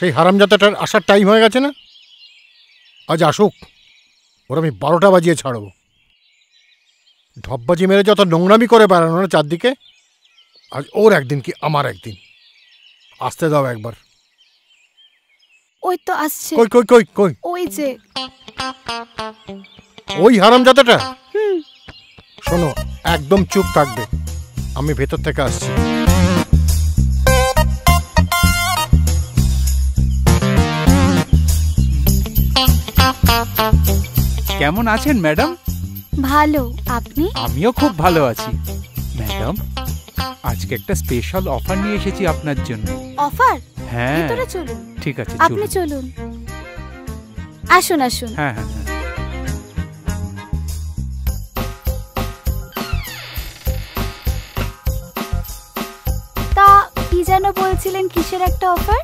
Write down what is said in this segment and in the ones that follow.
সেই হারামজাদাটার আসার টাইম হয়ে গেছে না? আজ আসুক, ওর আমি 12টা বাজিয়ে ছাড়ব। ঢপবাজি মেরে যত নোংরামি করে বেড়ানো না চারদিকে, আজ ওর একদিন কি আমার একদিন। আসতে দাও একবার। ওই তো আসছে। কই কই কই কই? ওই যে ওই হারামজাদাটা। শোনো, একদম চুপ থাকবে, আমি ভেতর থেকে আসছি। কেমন আছেন ম্যাডাম? ভালো, আপনি? আমিও খুব ভালো আছি ম্যাডাম। আজকে একটা স্পেশাল অফার নিয়ে এসেছি আপনার জন্য। অফার? হ্যাঁ, ভিতরে চলুন। ঠিক আছে, আপনি চলুন। আসুন আসুন। হ্যাঁ হ্যাঁ হ্যাঁ। তা কি যেন বলছিলেন, কিসের একটা অফার?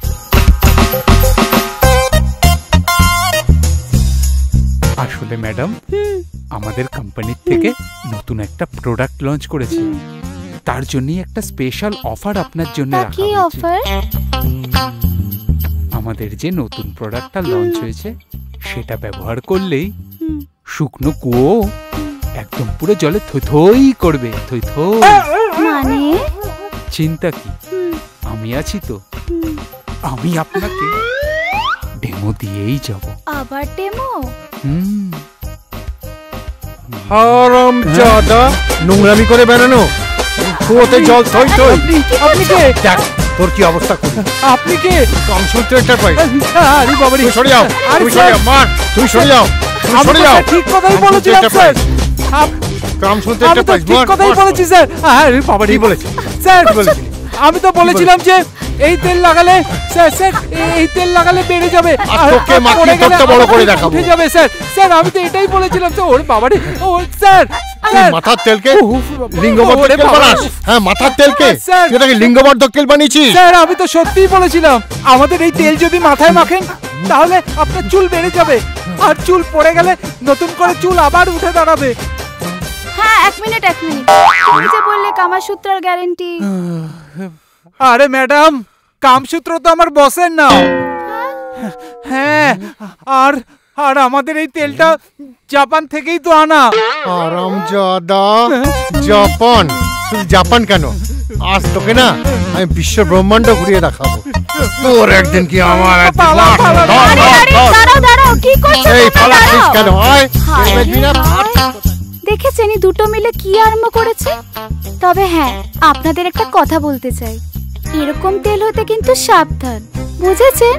আসলে ম্যাডাম, আমাদের কোম্পানির থেকে নতুন একটা প্রোডাক্ট লঞ্চ করেছি, তার জন্যই একটা স্পেশাল অফার আপনার জন্য রাখা হয়েছে। কি অফার? আমাদের যে নতুন প্রোডাক্টটা লঞ্চ হয়েছে সেটা ব্যবহার করলেই শুকনো কুয়ো একদম পুরো জলে থই থই করবে, থই থই। মানে? চিন্তা কি, আমি আছি তো। আমি আপনাকে ডেমো দিয়েই যাব। আবার ডেমো? হারামজাদা, নোংরামি করে বেড়ানো, কুয়োতে জল থই থই। আপনি কে? দেখ তোর কি অবস্থা করি। আপনি কে? কামসূত্র এন্টারপ্রাইজ। আরে বাবা রে, তুই সরে যাও, তুমি সরে যাও, মার, তুমি সরে যাও, তুমি সরে যাও। ঠিক কথাই বলেছিলাম স্যার। কামসূত্র আমি তো এন্টারপ্রাইজ, ঠিক কথাই বলেছি স্যার। আরে বাবা রে, কি বলেছি স্যার? আমি তো বলেছিলাম যে এই তেল লাগালে স্যার, স্যার এই তেল লাগালে বেড়ে যাবে, আর তোকে মাখিয়ে তোরটা বড় করে দেখাবো। উঠে যাবে স্যার। স্যার আমি তো এটাই বলেছিলাম তো। ওরে বাবা রে, ও স্যার, মাথার তেলকে লিঙ্গবর্ধক তেল বানাস? হ্যাঁ, মাথার তেলকে এটাকে লিঙ্গবর্ধক তেল বানিয়েছিস? স্যার আমি তো সত্যিই বলেছিলাম, আমাদের এই তেল যদি মাথায় মাখেন তাহলে আপনার চুল বেড়ে যাবে, আর চুল পড়ে গেলে নতুন করে চুল আবার উঠে দাঁড়াবে। হ্যাঁ, এক মিনিট। তুমি যে বললে কামসূত্রার গ্যারান্টি। আরে ম্যাডাম, কামসূত্র তো আমার বসের নাম। হ্যাঁ, আর আমাদের এই তেলটা জাপান থেকেই তো আনা। হারামজাদা, জাপান? জাপান কেন? আজ তোকে না আমি বিশ্ব ব্রহ্মাণ্ড ঘুরিয়ে দেখাবো। তোর একদিন কি আমার একদিন। দাঁড়াও, কি করছো? এই পালাচ্ছিস কেন? দেখেছেন এই দুটো মিলে কি আরম্ভ করেছে। তবে হ্যাঁ, আপনাদের একটা কথা বলতে চাই, এরকম তেল হতে কিন্তু সাবধান, বুঝেছেন?